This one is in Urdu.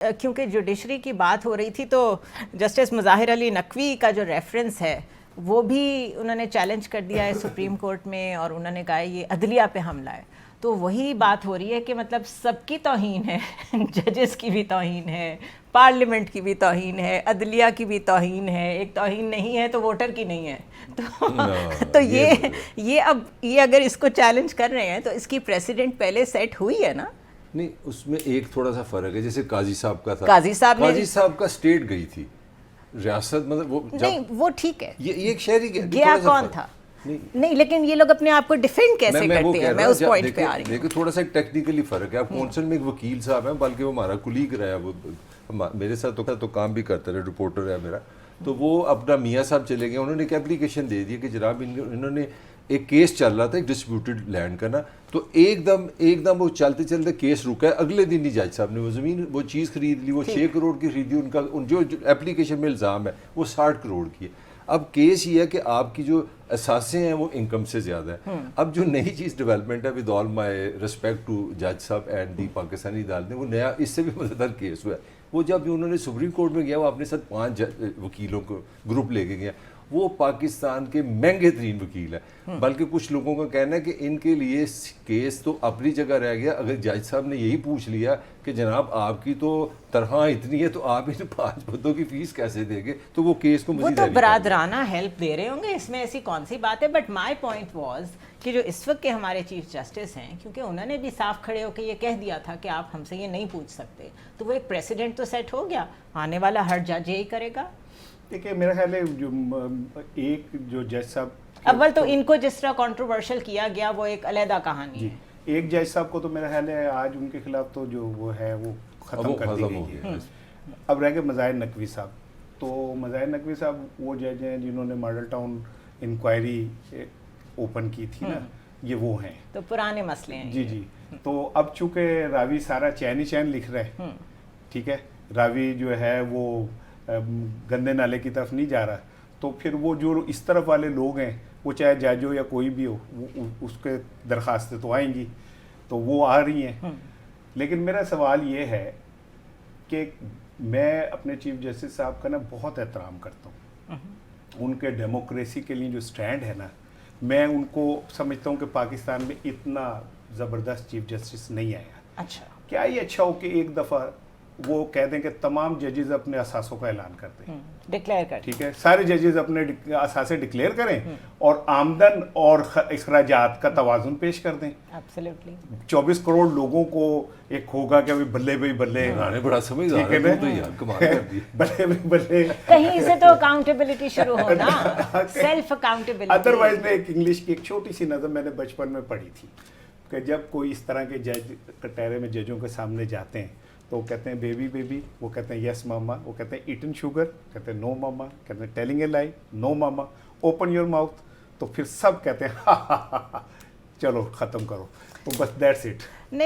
کیونکہ جوڈیشری کی بات ہو رہی تھی تو جسٹس مظاہر علی نقوی کا جو ریفرنس ہے وہ بھی انہوں نے چیلنج کر دیا ہے سپریم کورٹ میں، اور انہوں نے کہا یہ عدلیہ پہ حملہ ہے. تو وہی بات ہو رہی ہے کہ مطلب سب کی توہین ہے، ججز کی بھی توہین ہے، پارلیمنٹ کی بھی توہین ہے، عدلیہ کی بھی توہین ہے، ایک توہین نہیں ہے تو ووٹر کی نہیں ہے. تو یہ اب یہ اگر اس کو چیلنج کر رہے ہیں تو اس کی پریسیڈنٹ پہلے سیٹ ہوئی ہے نا. نہیں، اس میں ایک تھوڑا سا فرق ہے. جیسے قاضی صاحب کا تھا، قاضی صاحب کا اسٹیٹ گئی تھی ریاست، مطلب وہ نہیں وہ ٹھیک ہے، یہ ایک شہری گیا کون تھا نہیں، لیکن یہ لوگ اپنے آپ کو ڈیفینڈ کیسے کرتے ہیں، میں اس پوائنٹ پہ آ رہی ہوں. دیکھیں تھوڑا سا ٹیکنیکلی فرق ہے. اب کونسل میں ایک وکیل صاحب ہیں، بلکہ وہ ہمارا کلیگ رہا ہے، وہ میرے ساتھ تو کام بھی کرتا رہا، رپورٹر ہے میرا. تو وہ اپنا میاں صاحب چلے گئے، انہوں نے ایک اپلیکیشن دے دی کہ جناب انہوں نے ایک کیس چل رہا تھا ایک ڈسپیوٹڈ لینڈ کا نا، تو ایک دم وہ چلتے چلتے کیس رکا ہے. اگلے دن ہی جج صاحب نے وہ زمین وہ چیز خرید لی، وہ 6 کروڑ کی خریدی. ان کا جو اپلیکیشن میں الزام ہے وہ 60 کروڑ کی ہے. اب کیس یہ ہے کہ آپ کی جو اثاثے ہیں وہ انکم سے زیادہ ہیں. اب جو نئی چیز ڈیولپمنٹ ہے، with all my respect to جج صاحب اینڈ دی پاکستانی عدالت، وہ نیا اس سے بھی مزیدار کیس ہوا ہے. وہ جب انہوں نے سپریم کورٹ میں گیا، وہ اپنے ساتھ 5 وکیلوں کو گروپ لے کے گیا. وہ پاکستان کے مہنگے ترین وکیل ہے، بلکہ کچھ لوگوں کا کہنا ہے کہ ان کے لیے کیس تو اپنی جگہ رہ گیا. اگر جج صاحب نے یہی پوچھ لیا کہ جناب آپ کی تو تنخواہ اتنی ہے تو آپ ان 5 بندوں کی فیس کیسے دیں گے، تو وہ کیس کو وہ تو برادرانہ ہیلپ دے رہے ہوں گے، اس میں ایسی کون سی بات ہے. بٹ مائی پوائنٹ واز کہ جو اس وقت کے ہمارے چیف جسٹس ہیں، کیونکہ انہوں نے بھی صاف کھڑے ہو کے یہ کہہ دیا تھا کہ آپ ہم سے یہ نہیں پوچھ سکتے، تو وہ ایک پریسیڈنٹ تو سیٹ ہو گیا، آنے والا ہر جج یہی کرے گا. دیکھیے میرا خیال ہے ایک جو جج صاحب اول تو ان کو جس طرح کنٹروورشل کیا گیا وہ ایک علیحدہ کہانی ہے. ایک جج صاحب کو تو میرا خیال ہے آج ان کے خلاف تو جو وہ ہے وہ ختم کر دی گئی ہے. اب رہ گئے مظاہر نقوی صاحب. تو مظاہر نقوی صاحب وہ جج ہیں جنہوں نے ماڈل ٹاؤن انکوائری اوپن کی تھی نا، یہ وہ ہیں. تو پرانے مسئلے ہیں. جی. تو اب چونکہ راوی سارا چین ہی چین لکھ رہے، ٹھیک ہے، راوی جو ہے وہ گندے نالے کی طرف نہیں جا رہا، تو پھر وہ جو اس طرف والے لوگ ہیں، وہ چاہے جج ہو یا کوئی بھی ہو، اس کے درخواستیں تو آئیں گی، تو وہ آ رہی ہیں. لیکن میرا سوال یہ ہے کہ میں اپنے چیف جسٹس صاحب کا نا بہت احترام کرتا ہوں. ان کے ڈیموکریسی کے لیے جو سٹینڈ ہے نا، میں ان کو سمجھتا ہوں کہ پاکستان میں اتنا زبردست چیف جسٹس نہیں آیا. اچھا، کیا یہ اچھا ہو کہ ایک دفعہ وہ کہہ دیں کہ تمام ججز اپنے اثاثوں کا اعلان کر دیں، ڈکلیئر کر، ٹھیک ہے، سارے ججز اپنے اثاثے ڈکلیئر کریں اور آمدن اور اخراجات کا توازن پیش کر دیں. ایبسلیوٹلی 24 کروڑ لوگوں کو ایک ہوگا کہ بلے بھائی بلے، بڑا سمجھدار ہے تو یار کمال کر دی. بلے بھائی بلے، کہیں سے تو اکاؤنٹیبلٹی شروع ہونا، سیلف اکاؤنٹیبلٹی. ادروائز میں ایک انگلش کی ایک چھوٹی سی نظم میں نے بچپن میں پڑھی تھی کہ جب کوئی اس طرح کے جج کٹہرے میں ججوں کے سامنے جاتے ہیں تو وہ کہتے ہیں بیبی بیبی، وہ کہتے ہیں یس ماما، وہ کہتے ہیں ایٹن شوگر، کہتے ہیں نو ماما، کہتے ہیں ٹیلنگ اے لائی، نو ماما، اوپن یور ماؤتھ، تو پھر سب کہتے ہیں چلو ختم کرو. تو بس دیٹس اٹ.